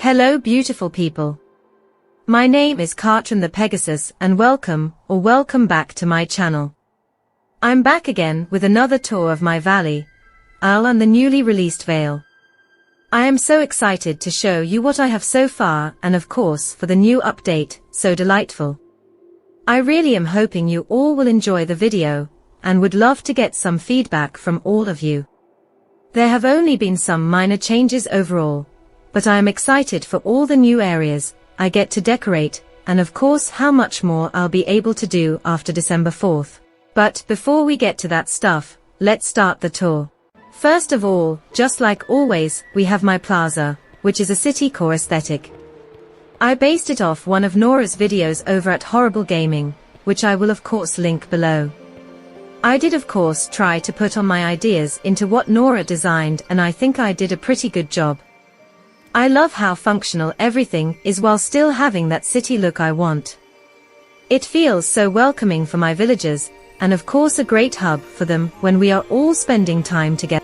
Hello beautiful people. My name is Katrin the Pegasus and welcome back to my channel. I'm back again with another tour of my Vale and the newly released Vale. I am so excited to show you what I have so far and of course for the new update, so delightful. I really am hoping you all will enjoy the video and would love to get some feedback from all of you. There have only been some minor changes overall, but I am excited for all the new areas I get to decorate, and of course how much more I'll be able to do after December 4th. But before we get to that stuff, let's start the tour. First of all, just like always, we have my plaza, which is a city core aesthetic. I based it off one of Nora's videos over at Horrible Gaming, which I will of course link below. I did of course try to put on my ideas into what Nora designed, and I think I did a pretty good job. I love how functional everything is while still having that city look I want. It feels so welcoming for my villagers, and of course a great hub for them when we are all spending time together.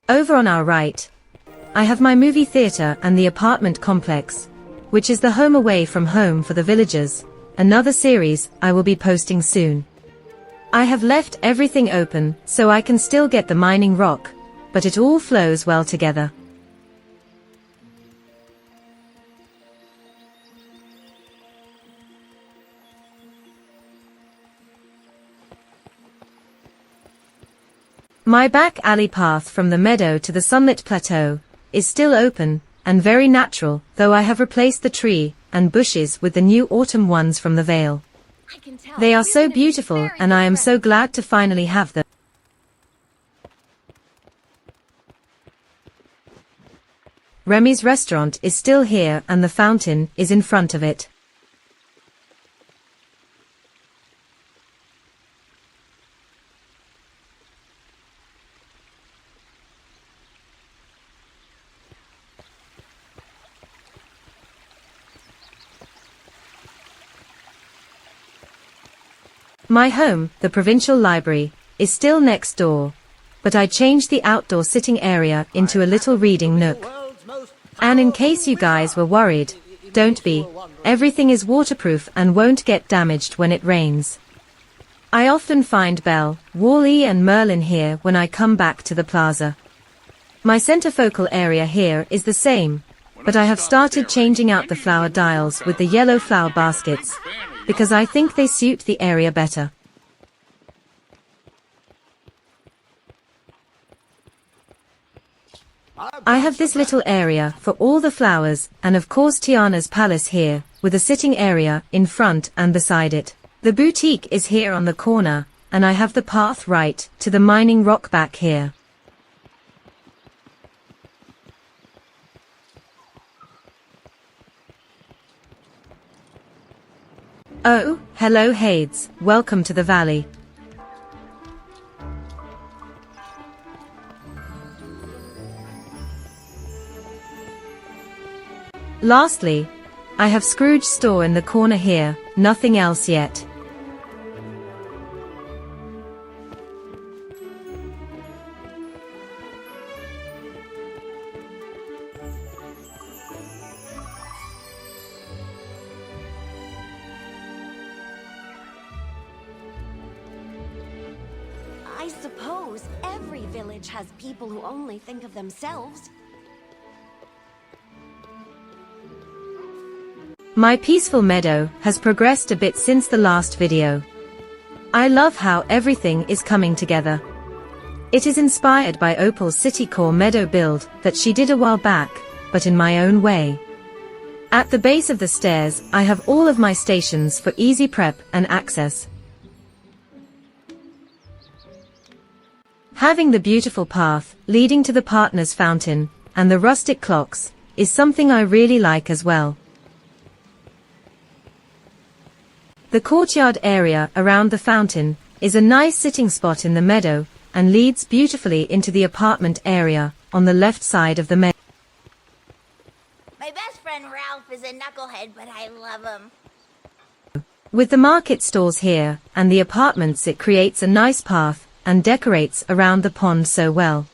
Over on our right, I have my movie theater and the apartment complex, which is the home away from home for the villagers, another series I will be posting soon. I have left everything open so I can still get the mining rock, but it all flows well together. My back alley path from the meadow to the sunlit plateau is still open and very natural, though I have replaced the tree and bushes with the new autumn ones from the Vale. They are so beautiful and I am so glad to finally have them. Remy's restaurant is still here and the fountain is in front of it. My home, the provincial library, is still next door, but I changed the outdoor sitting area into a little reading nook. And in case you guys were worried, don't be, everything is waterproof and won't get damaged when it rains. I often find Belle, Wally and Merlin here when I come back to the plaza. My centerfocal area here is the same, but I have started changing out the flower dials with the yellow flower baskets, because I think they suit the area better. I have this little area for all the flowers and of course Tiana's palace here, with a sitting area in front and beside it. The boutique is here on the corner, and I have the path right to the mining rock back here. Oh, hello Hades, welcome to the Valley. Lastly, I have Scrooge's store in the corner here, nothing else yet. I suppose every village has people who only think of themselves. My peaceful meadow has progressed a bit since the last video. I love how everything is coming together. It is inspired by Opal's city core meadow build that she did a while back, but in my own way. At the base of the stairs I have all of my stations for easy prep and access. Having the beautiful path leading to the partner's fountain and the rustic clocks is something I really like as well. The courtyard area around the fountain is a nice sitting spot in the meadow and leads beautifully into the apartment area on the left side of the meadow. My best friend Ralph is a knucklehead, but I love him. With the market stalls here, and the apartments, it creates a nice path, and decorates around the pond so well.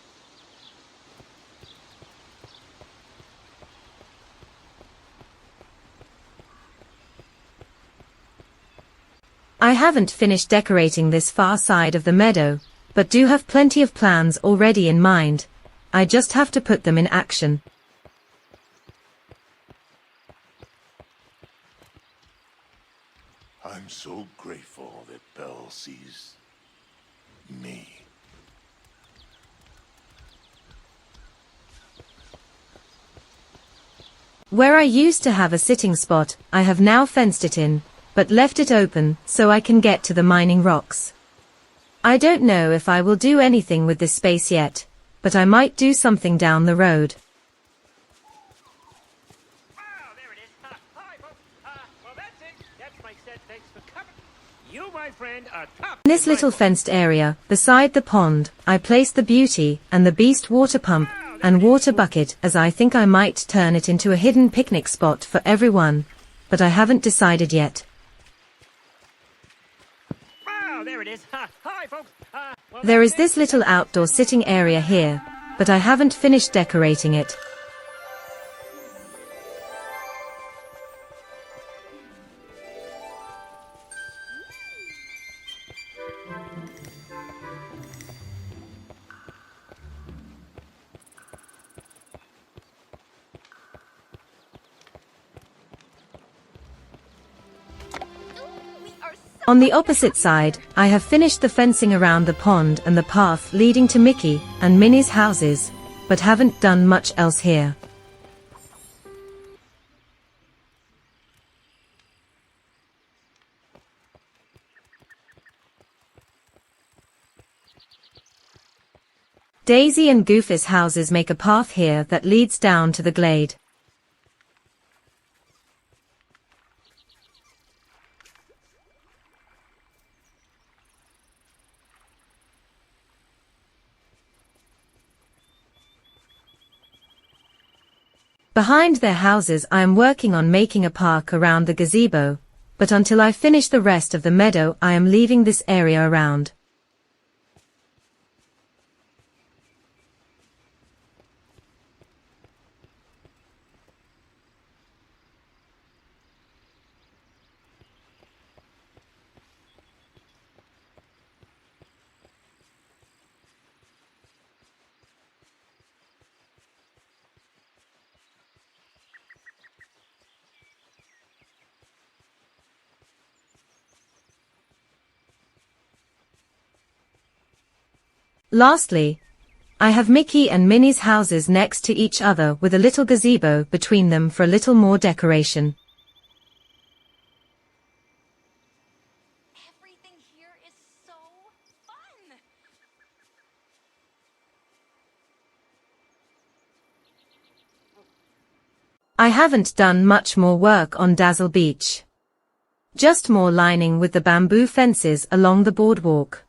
I haven't finished decorating this far side of the meadow, but do have plenty of plans already in mind. I just have to put them in action. I'm so grateful that Belle sees me. Where I used to have a sitting spot, I have now fenced it in, but left it open so I can get to the mining rocks. I don't know if I will do anything with this space yet, but I might do something down the road. Oh, there it is. Hi, folks. Well, that's it. That's my set. Thanks for coming. You, my friend, are tough. In this little fenced area, beside the pond, I placed the Beauty and the Beast water pump and water bucket, as I think I might turn it into a hidden picnic spot for everyone, but I haven't decided yet. Oh, there it is. Hi, folks. Well, There is this little outdoor sitting area here, but I haven't finished decorating it. We are so On the opposite side, I have finished the fencing around the pond and the path leading to Mickey and Minnie's houses, but haven't done much else here. Daisy and Goofy's houses make a path here that leads down to the glade. Behind their houses I am working on making a park around the gazebo, but until I finish the rest of the meadow I am leaving this area around. Lastly, I have Mickey and Minnie's houses next to each other with a little gazebo between them for a little more decoration. everything here is so fun. I haven't done much more work on Dazzle Beach. Just more lining with the bamboo fences along the boardwalk.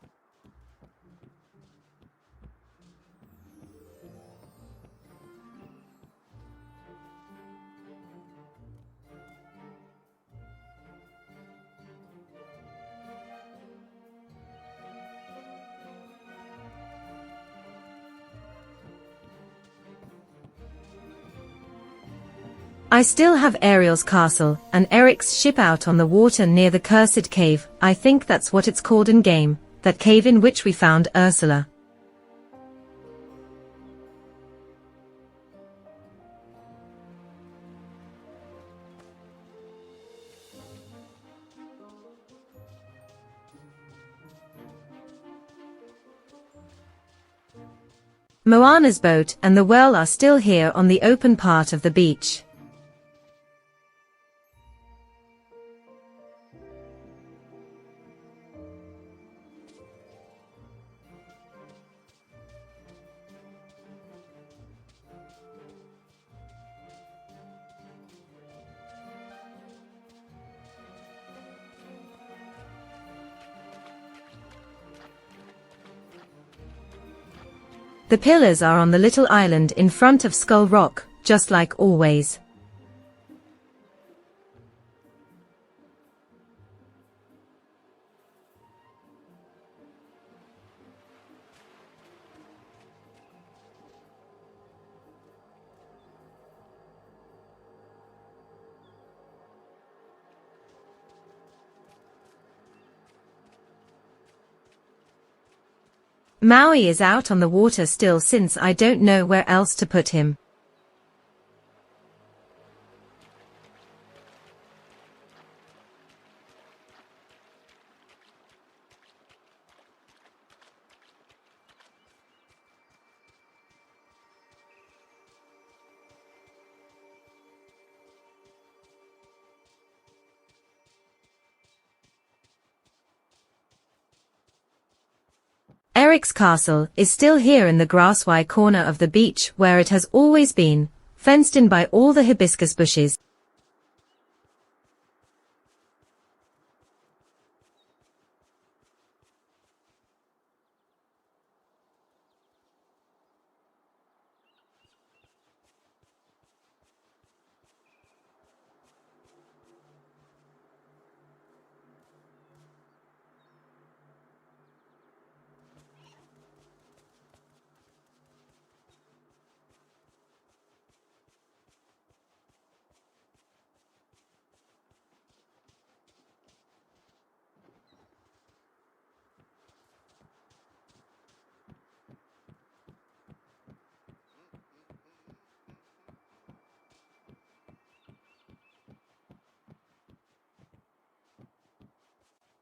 I still have Ariel's castle and Eric's ship out on the water near the Cursed Cave. I think that's what it's called in game, that cave in which we found Ursula. Moana's boat and the well are still here on the open part of the beach. The pillars are on the little island in front of Skull Rock, just like always. Maui is out on the water still since I don't know where else to put him. Eric's castle is still here in the grassy corner of the beach where it has always been, fenced in by all the hibiscus bushes.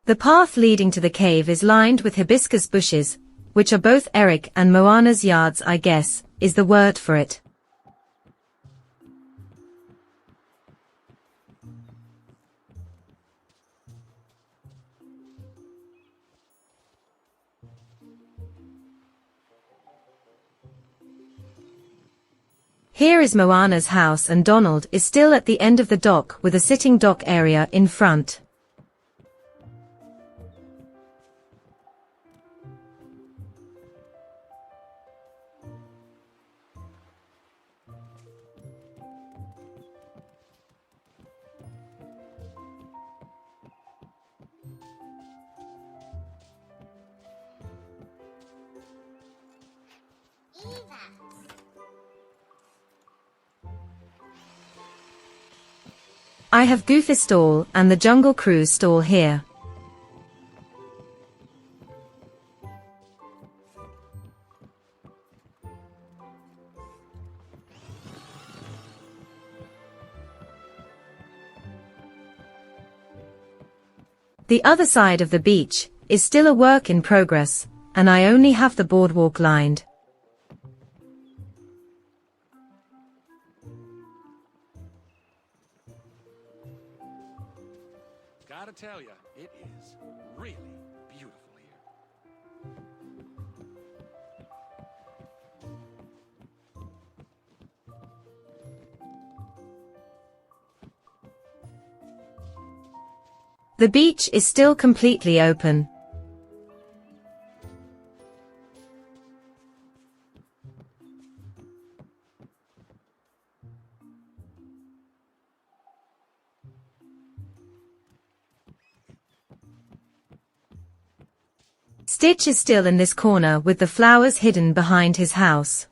The path leading to the cave is lined with hibiscus bushes, which are both Eric and Moana's yards, I guess, is the word for it. Here is Moana's house and Donald is still at the end of the dock with a sitting dock area in front. I have Goofy's stall and the Jungle Crew's stall here. The other side of the beach is still a work in progress, and I only have the boardwalk lined. Gotta tell you, it is really beautiful here. The beach is still completely open. Stitch is still in this corner with the flowers hidden behind his house.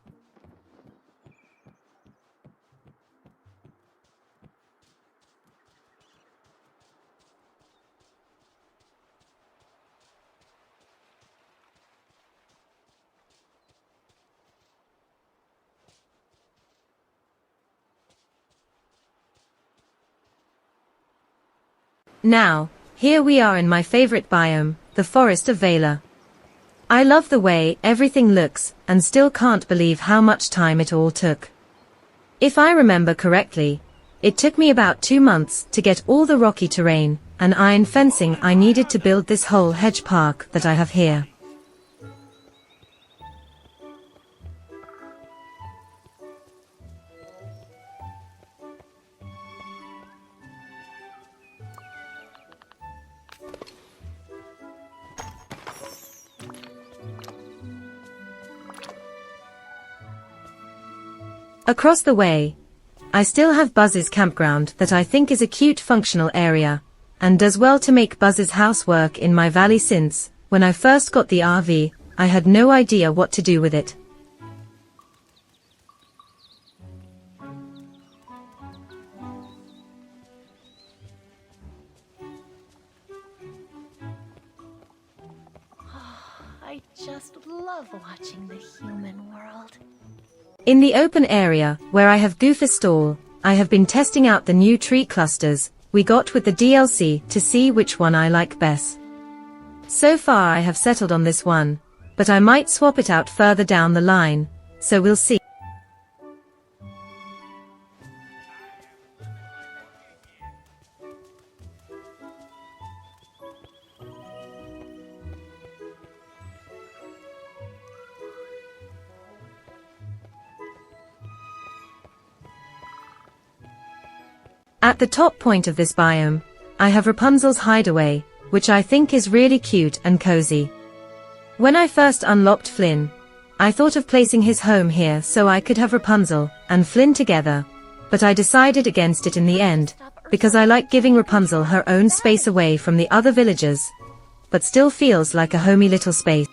Now, here we are in my favorite biome, the forest of Vale. I love the way everything looks, and still can't believe how much time it all took. If I remember correctly, it took me about 2 months to get all the rocky terrain and iron fencing I needed to build this whole hedge park that I have here. Across the way, I still have Buzz's campground that I think is a cute functional area, and does well to make Buzz's housework in my valley since, when I first got the RV, I had no idea what to do with it. I I just love watching the human world. In the open area, where I have Goofus stall, I have been testing out the new tree clusters we got with the DLC to see which one I like best. So far I have settled on this one, but I might swap it out further down the line, so we'll see. At the top point of this biome, I have Rapunzel's hideaway, which I think is really cute and cozy. When I first unlocked Flynn, I thought of placing his home here so I could have Rapunzel and Flynn together, but I decided against it in the end, because I like giving Rapunzel her own space away from the other villagers, but still feels like a homey little space.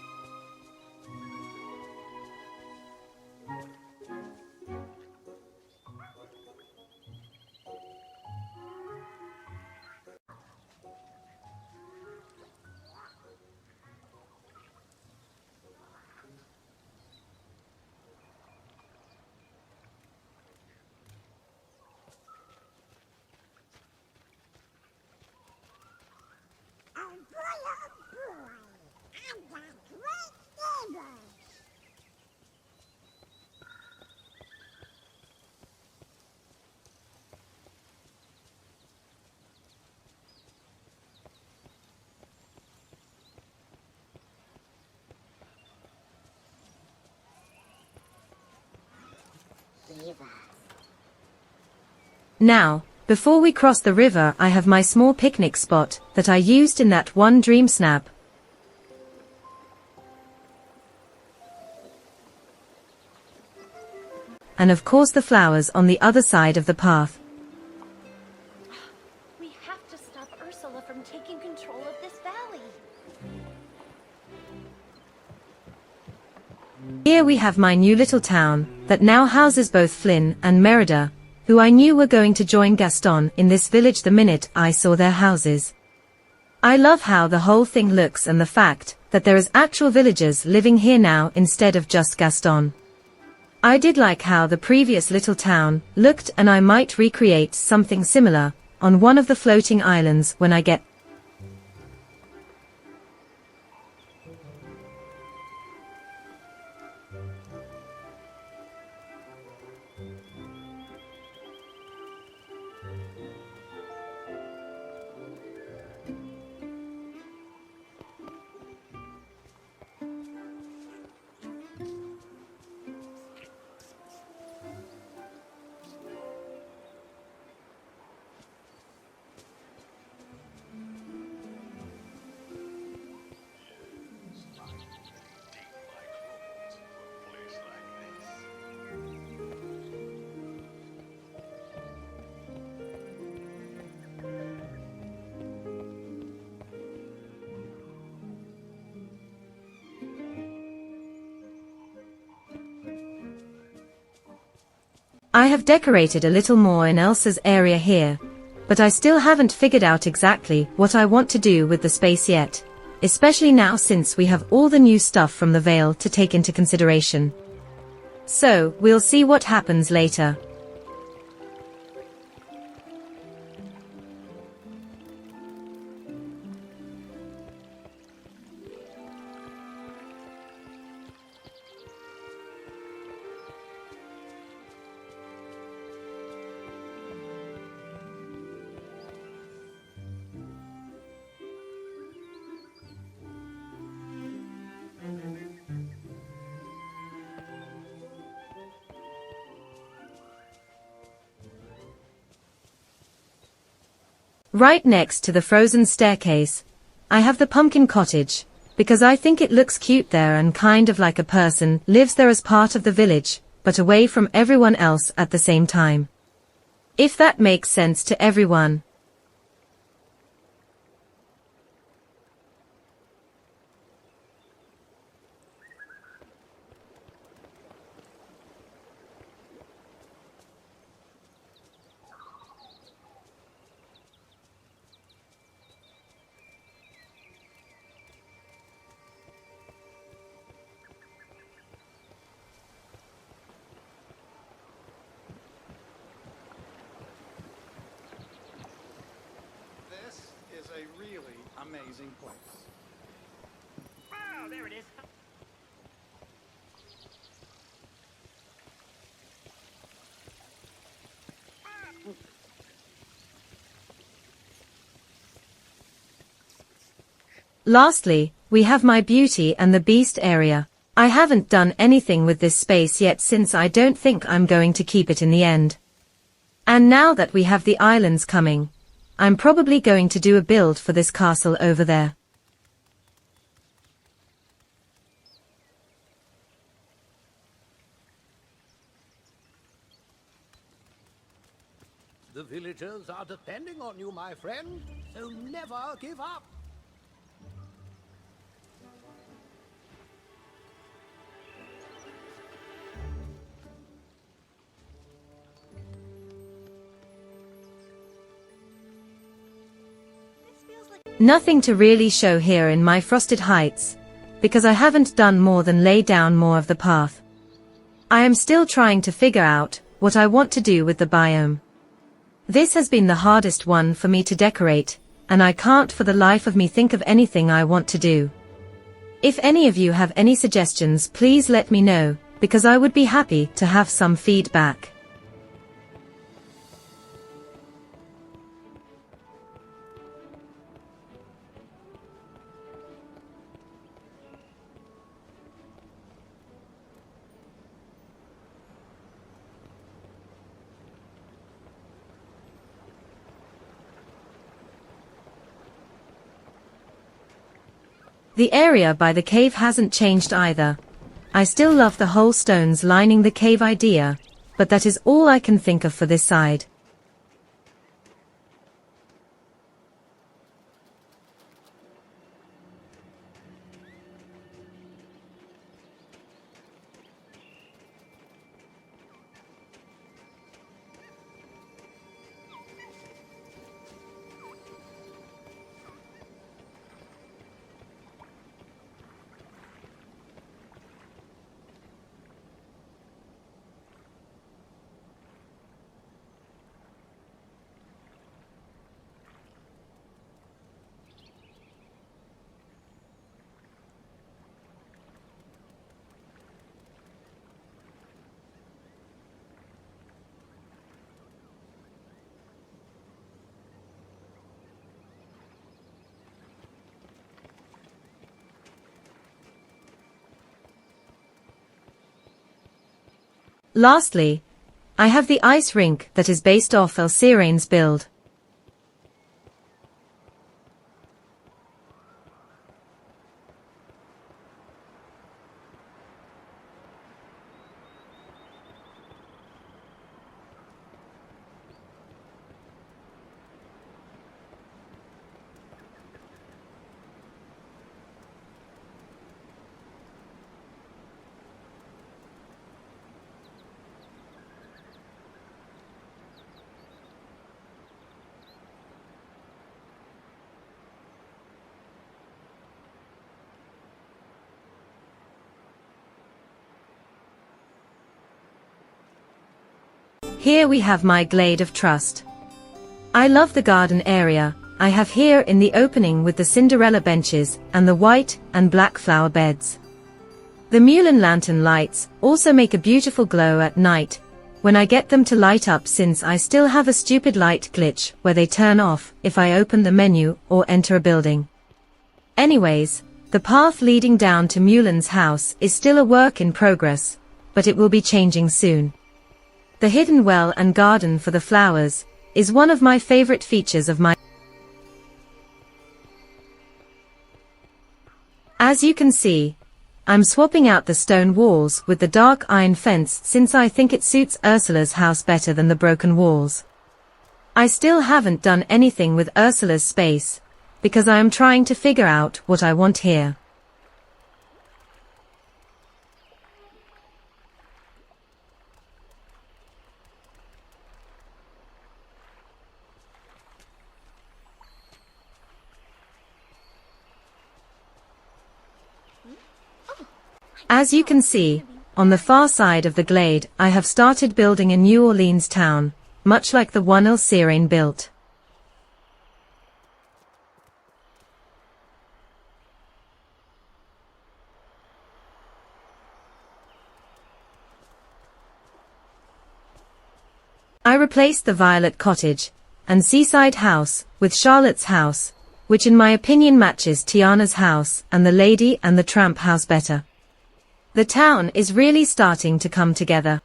Now, before we cross the river, I have my small picnic spot that I used in that one dream snap. And of course the flowers on the other side of the path. We have to stop Ursula from taking control of this valley. Here we have my new little town that now houses both Flynn and Merida, who I knew were going to join Gaston in this village the minute I saw their houses. I love how the whole thing looks and the fact that there is actual villagers living here now instead of just Gaston. I did like how the previous little town looked, and I might recreate something similar on one of the floating islands when I get. I have decorated a little more in Elsa's area here, but I still haven't figured out exactly what I want to do with the space yet, especially now since we have all the new stuff from the Vale to take into consideration. So, we'll see what happens later. Right next to the frozen staircase, I have the pumpkin cottage, because I think it looks cute there and kind of like a person lives there as part of the village, but away from everyone else at the same time. If that makes sense to everyone. amazing place. Oh, there it is. Lastly, we have my Beauty and the Beast area. I haven't done anything with this space yet since I don't think I'm going to keep it in the end. And now that we have the islands coming, I'm probably going to do a build for this castle over there. The villagers are depending on you, my friend, so never give up. Nothing to really show here in my Frosted Heights, because I haven't done more than lay down more of the path. I am still trying to figure out what I want to do with the biome. This has been the hardest one for me to decorate, and I can't for the life of me think of anything I want to do. If any of you have any suggestions, please let me know, because I would be happy to have some feedback. The area by the cave hasn't changed either. I still love the whole stones lining the cave idea, but that is all I can think of for this side. Lastly, I have the ice rink that is based off Elsirane's build. Here we have my glade of trust. I love the garden area I have here in the opening with the Cinderella benches and the white and black flower beds. The Mulan lantern lights also make a beautiful glow at night when I get them to light up, since I still have a stupid light glitch where they turn off if I open the menu or enter a building. Anyways, the path leading down to Mulan's house is still a work in progress, but it will be changing soon. The hidden well and garden for the flowers is one of my favorite features of my. As you can see, I'm swapping out the stone walls with the dark iron fence since I think it suits Ursula's house better than the broken walls. I still haven't done anything with Ursula's space, because I am trying to figure out what I want here. As you can see, on the far side of the glade I have started building a New Orleans town, much like the one Elsirane built. I replaced the Violet Cottage and Seaside House with Charlotte's house, which in my opinion matches Tiana's house and the Lady and the Tramp house better. The town is really starting to come together.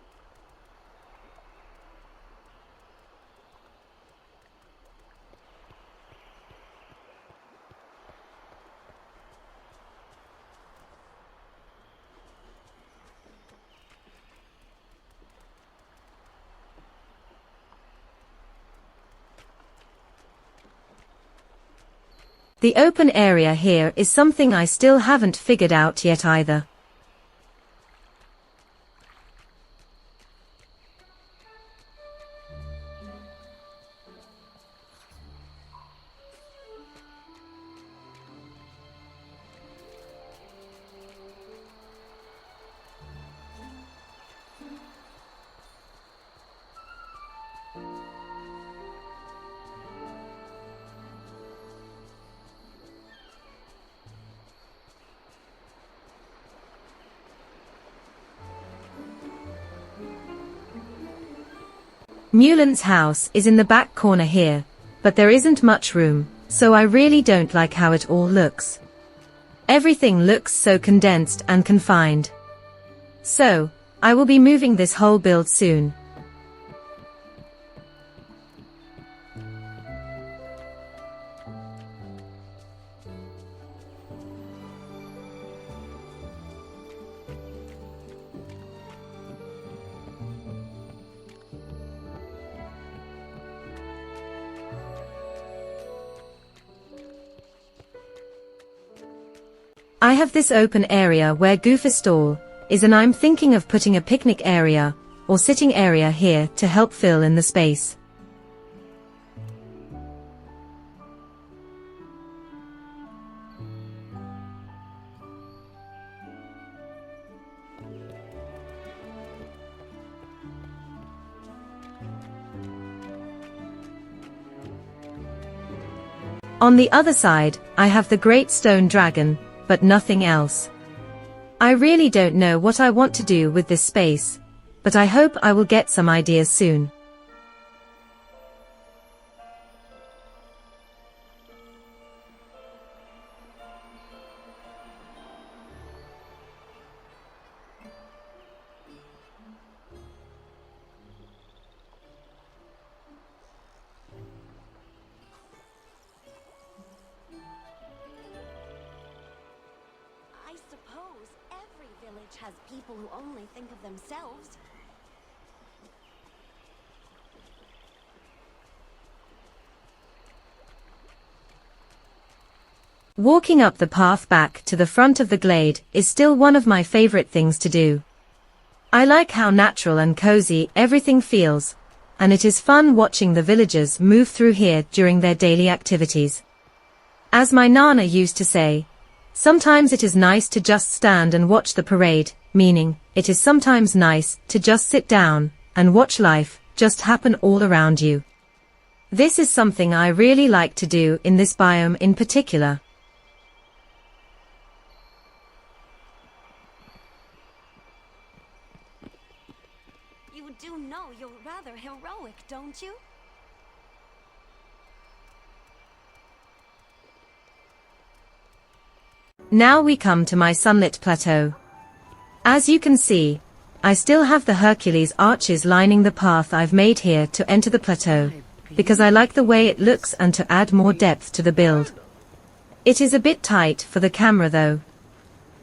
The open area here is something I still haven't figured out yet either. Mulan's house is in the back corner here, but there isn't much room, so I really don't like how it all looks. Everything looks so condensed and confined. So, I will be moving this whole build soon. I have this open area where Goofer stall is, and I'm thinking of putting a picnic area or sitting area here to help fill in the space. On the other side, I have the Great Stone Dragon, but nothing else. I really don't know what I want to do with this space, but I hope I will get some ideas soon. Has people who only think of themselves. Walking up the path back to the front of the glade is still one of my favorite things to do. I like how natural and cozy everything feels, and it is fun watching the villagers move through here during their daily activities. As my Nana used to say, sometimes it is nice to just stand and watch the parade, meaning, it is sometimes nice to just sit down and watch life just happen all around you. This is something I really like to do in this biome in particular. You do know you're rather heroic, don't you? Now we come to my sunlit plateau. As you can see, I still have the Hercules arches lining the path I've made here to enter the plateau, because I like the way it looks and to add more depth to the build. It is a bit tight for the camera though.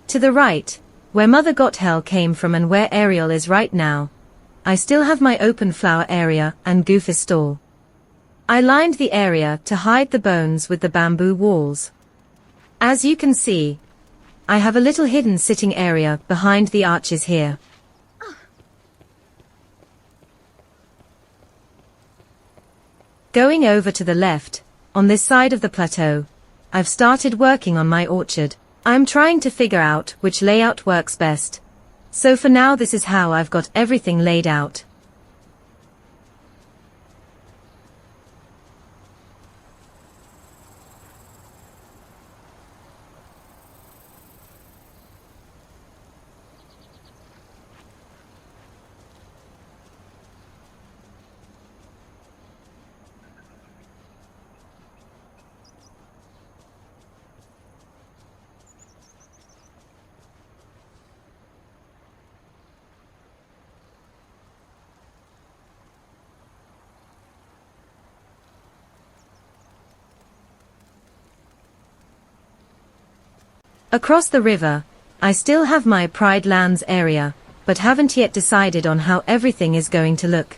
To the right, where Mother Got Hell came from and where Ariel is right now, I still have my open flower area and Goofer stall. I lined the area to hide the bones with the bamboo walls. As you can see, I have a little hidden sitting area behind the arches here. Going over to the left, on this side of the plateau, I've started working on my orchard. I'm trying to figure out which layout works best. So for now this is how I've got everything laid out. Across the river, I still have my Pride Lands area, but haven't yet decided on how everything is going to look.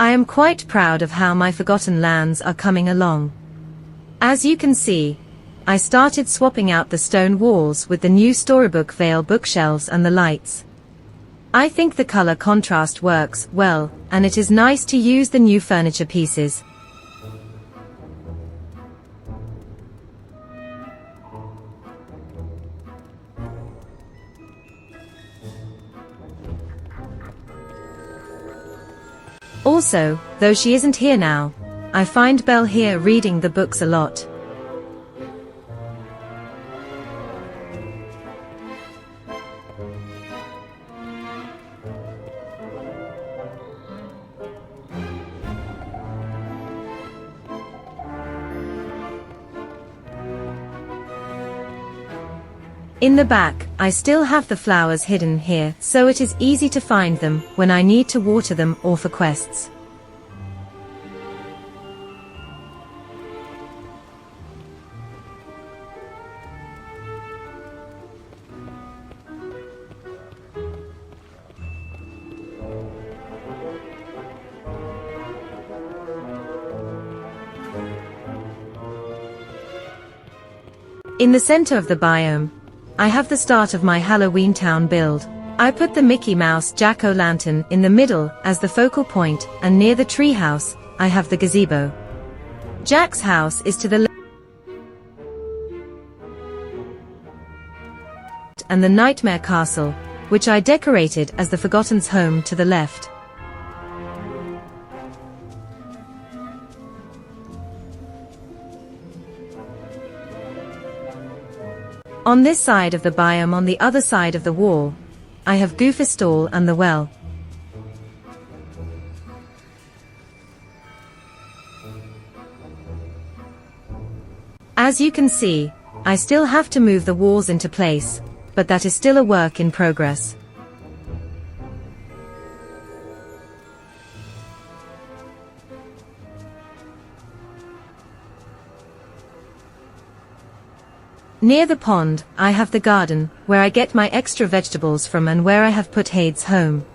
I am quite proud of how my Forgotten Lands are coming along. As you can see, I started swapping out the stone walls with the new storybook Vale bookshelves and the lights. I think the color contrast works well, and it is nice to use the new furniture pieces. Also, though she isn't here now, I find Belle here reading the books a lot. In the back, I still have the flowers hidden here, so it is easy to find them when I need to water them or for quests. In the center of the biome, I have the start of my Halloween town build. I put the Mickey Mouse jack-o'-lantern in the middle as the focal point, and near the treehouse, I have the gazebo. Jack's house is to the left, and the Nightmare Castle, which I decorated as the Forgotten's home, to the left. On this side of the biome, on the other side of the wall, I have Goofus stall and the well. As you can see, I still have to move the walls into place, but that is still a work in progress. Near the pond, I have the garden, where I get my extra vegetables from and where I have put Hade's home.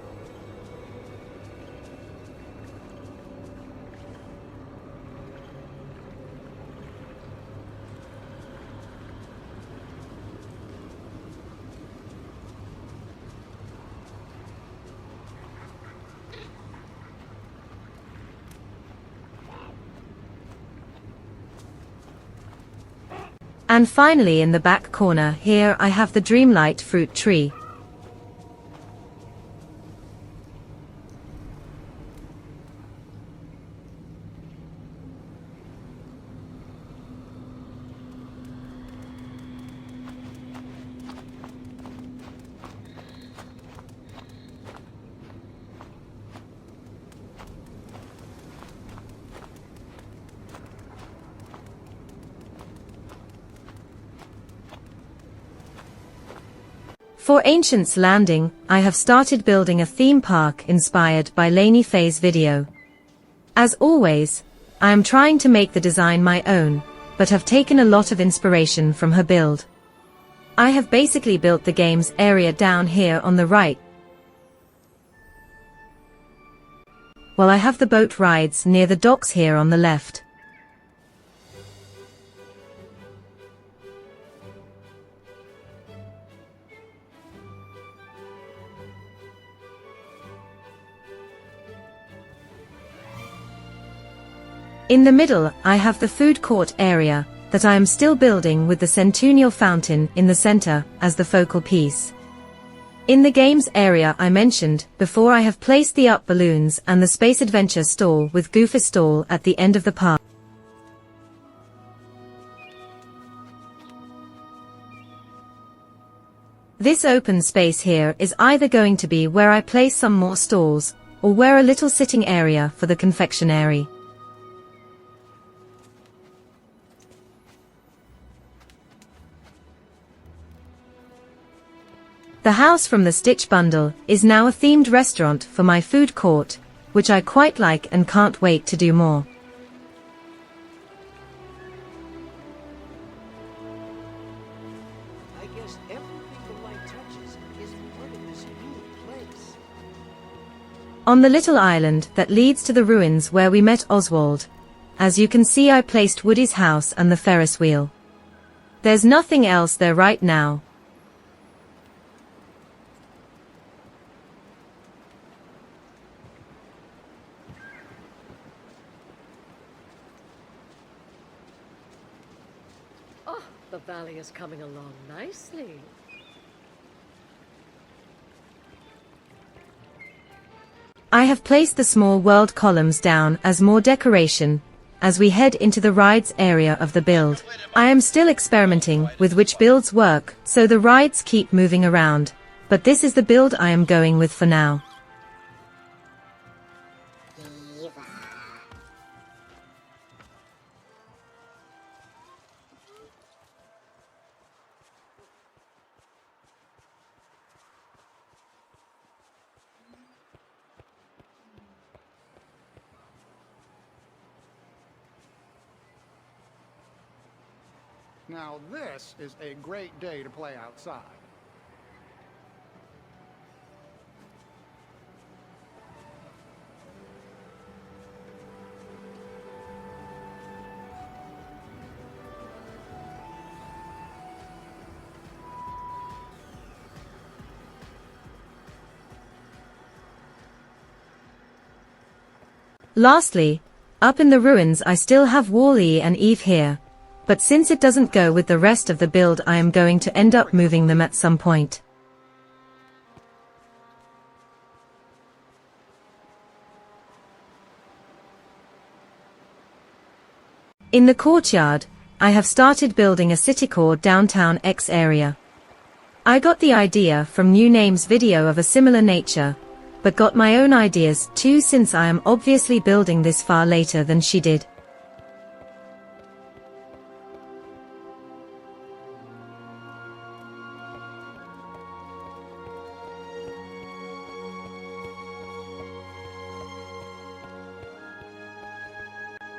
And finally, in the back corner here, I have the Dreamlight fruit tree. For Ancient's Landing, I have started building a theme park inspired by Lainey Faye's video. As always, I am trying to make the design my own, but have taken a lot of inspiration from her build. I have basically built the game's area down here on the right, while I have the boat rides near the docks here on the left. In the middle, I have the food court area that I am still building with the Centennial Fountain in the center as the focal piece. In the games area I mentioned before, I have placed the up balloons and the Space Adventure stall with Goofy stall at the end of the park. This open space here is either going to be where I place some more stalls, or where a little sitting area for the confectionery. The house from the Stitch bundle is now a themed restaurant for my food court, which I quite like and can't wait to do more. I guess everything the light touches is part of this new place. On the little island that leads to the ruins where we met Oswald, as you can see, I placed Woody's house and the Ferris wheel. There's nothing else there right now. Oh, the valley is coming along nicely. I have placed the small world columns down as more decoration, as we head into the rides area of the build. I am still experimenting with which builds work, so the rides keep moving around, but this is the build I am going with for now. Now this is a great day to play outside. Lastly, up in the ruins I still have Wall-E and Eve here. But since it doesn't go with the rest of the build, I am going to end up moving them at some point. In the courtyard, I have started building a city core downtown X area. I got the idea from New Name's video of a similar nature, but got my own ideas too, since I am obviously building this far later than she did.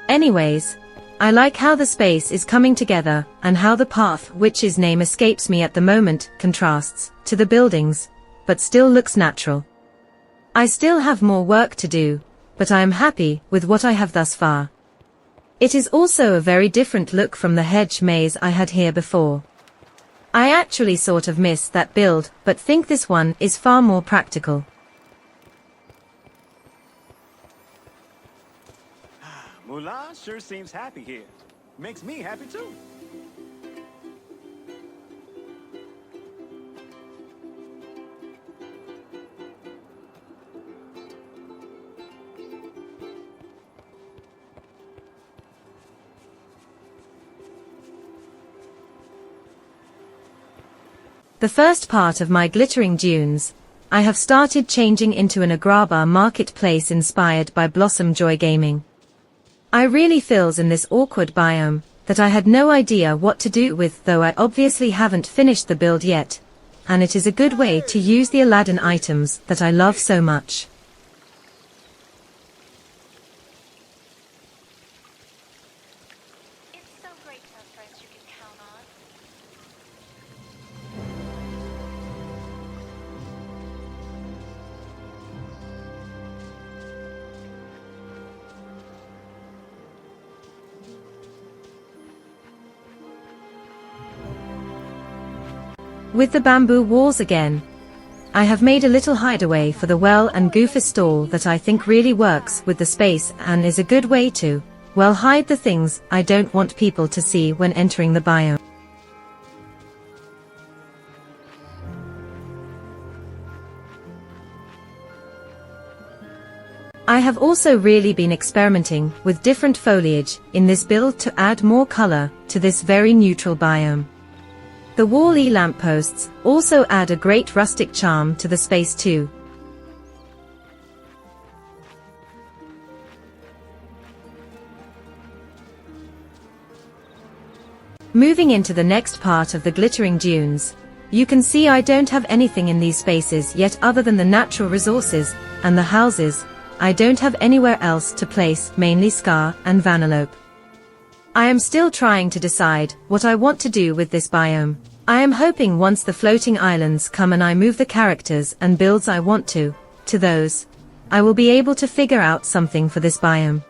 Anyways, I like how the space is coming together, and how the path, which his name escapes me at the moment, contrasts to the buildings, but still looks natural. I still have more work to do, but I am happy with what I have thus far. It is also a very different look from the hedge maze I had here before. I actually sort of miss that build, but think this one is far more practical. Mulan sure seems happy here. Makes me happy too. The first part of my glittering dunes, I have started changing into an Agrabah marketplace inspired by Blossom Joy Gaming. I really feels in this awkward biome that I had no idea what to do with, though I obviously haven't finished the build yet, and it is a good way to use the Aladdin items that I love so much. It's so great to have friends you can count on. With the bamboo walls again, I have made a little hideaway for the well and Goofy stall that I think really works with the space and is a good way to, well, hide the things I don't want people to see when entering the biome. I have also really been experimenting with different foliage in this build to add more color to this very neutral biome. The wall-e lampposts also add a great rustic charm to the space too. Moving into the next part of the glittering dunes, you can see I don't have anything in these spaces yet other than the natural resources and the houses. I don't have anywhere else to place mainly Scar and Vanellope. I am still trying to decide what I want to do with this biome. I am hoping once the floating islands come and I move the characters and builds I want to those, I will be able to figure out something for this biome.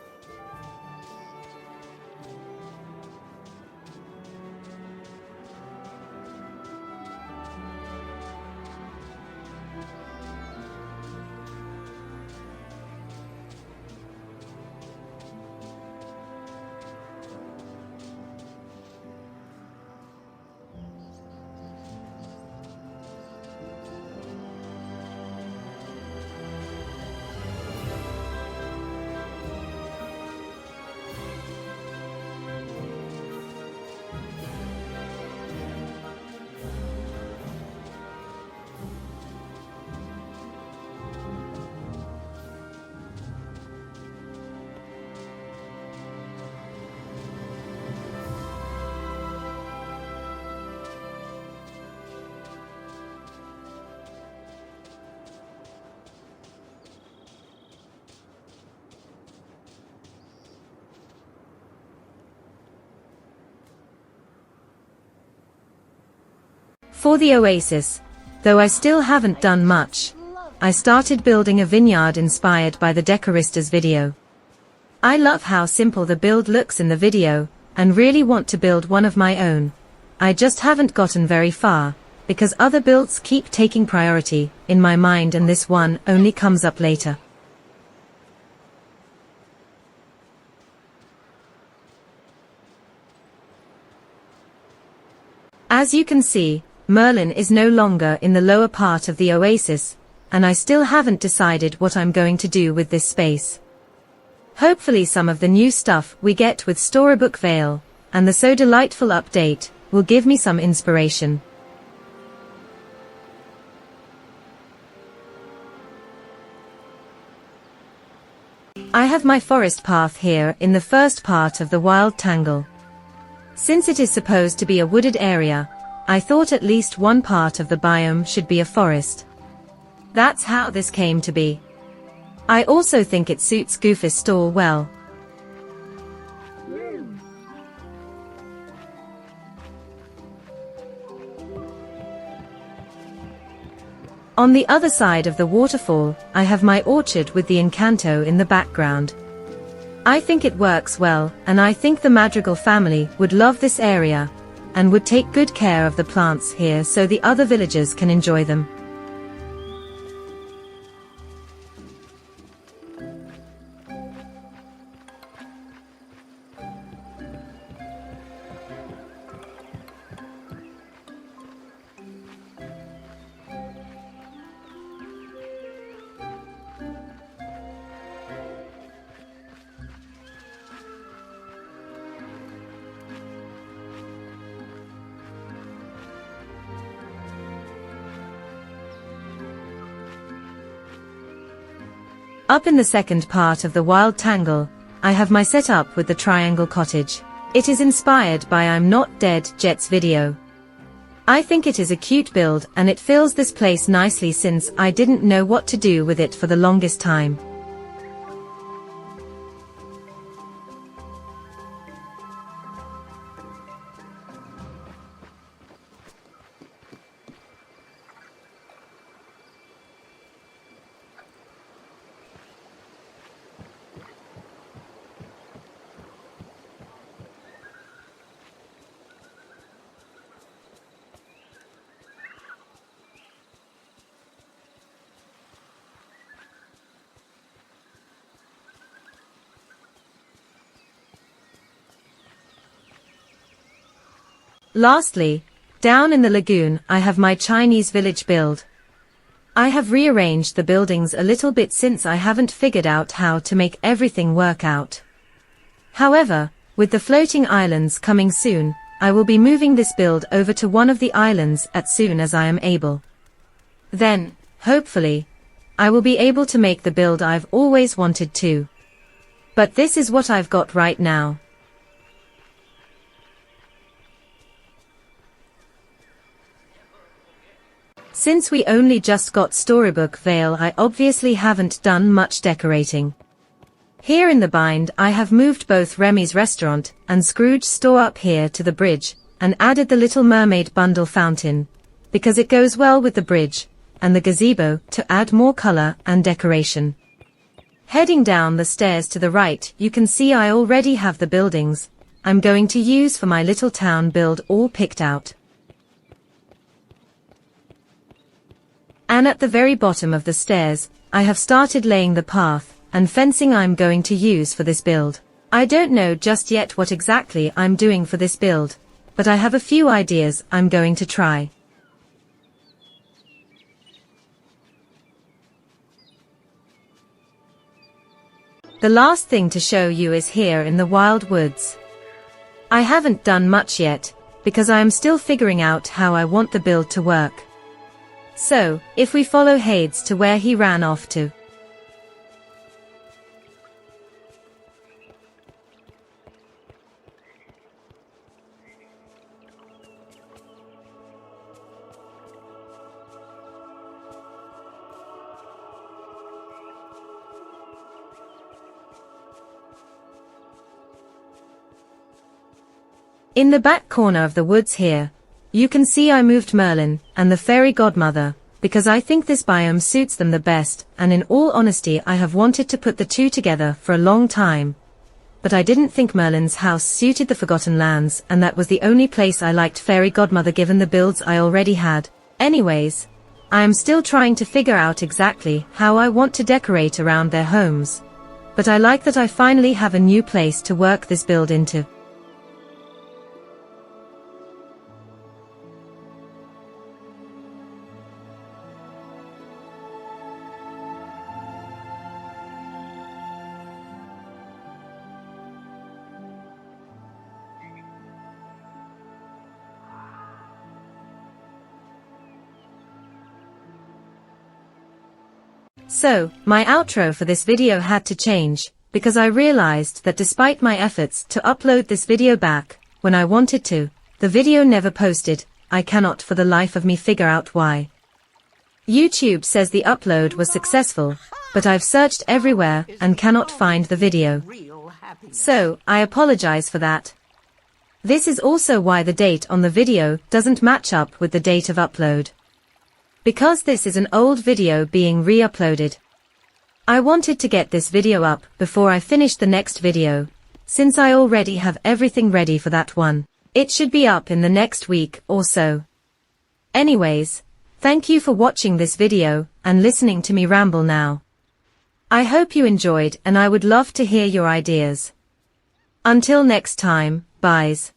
For the oasis, though I still haven't done much, I started building a vineyard inspired by the Decoristas video. I love how simple the build looks in the video, and really want to build one of my own. I just haven't gotten very far, because other builds keep taking priority in my mind and this one only comes up later. As you can see, Merlin is no longer in the lower part of the oasis, and I still haven't decided what I'm going to do with this space. Hopefully some of the new stuff we get with Storybook Vale, and the So Delightful update, will give me some inspiration. I have my forest path here in the first part of the Wild Tangle. Since it is supposed to be a wooded area, I thought at least one part of the biome should be a forest. That's how this came to be. I also think it suits Goofus stall well. On the other side of the waterfall, I have my orchard with the Encanto in the background. I think it works well, and I think the Madrigal family would love this area, and would take good care of the plants here so the other villagers can enjoy them. Up in the second part of the Wild Tangle, I have my setup with the triangle cottage. It is inspired by I'm Not Dead Jet's video. I think it is a cute build and it fills this place nicely since I didn't know what to do with it for the longest time. Lastly, down in the lagoon I have my Chinese village build. I have rearranged the buildings a little bit since I haven't figured out how to make everything work out. However, with the floating islands coming soon, I will be moving this build over to one of the islands as soon as I am able. Then, hopefully, I will be able to make the build I've always wanted to. But this is what I've got right now. Since we only just got Storybook Vale, I obviously haven't done much decorating. Here in the bind I have moved both Remy's restaurant and Scrooge's store up here to the bridge, and added the Little Mermaid bundle fountain, because it goes well with the bridge, and the gazebo to add more color and decoration. Heading down the stairs to the right, you can see I already have the buildings I'm going to use for my little town build all picked out. And at the very bottom of the stairs, I have started laying the path and fencing I'm going to use for this build. I don't know just yet what exactly I'm doing for this build, but I have a few ideas I'm going to try. The last thing to show you is here in the wild woods. I haven't done much yet, because I am still figuring out how I want the build to work. So, if we follow Hades to where he ran off to. In the back corner of the woods here, you can see I moved Merlin and the fairy godmother, because I think this biome suits them the best, and in all honesty I have wanted to put the two together for a long time. But I didn't think Merlin's house suited the Forgotten Lands, and that was the only place I liked fairy godmother given the builds I already had. Anyways, I am still trying to figure out exactly how I want to decorate around their homes. But I like that I finally have a new place to work this build into. So, my outro for this video had to change, because I realized that despite my efforts to upload this video back, when I wanted to, the video never posted. I cannot for the life of me figure out why. YouTube says the upload was successful, but I've searched everywhere and cannot find the video. So, I apologize for that. This is also why the date on the video doesn't match up with the date of upload. Because this is an old video being re-uploaded. I wanted to get this video up before I finish the next video, since I already have everything ready for that one. It should be up in the next week or so. Anyways, thank you for watching this video and listening to me ramble now. I hope you enjoyed, and I would love to hear your ideas. Until next time, byes.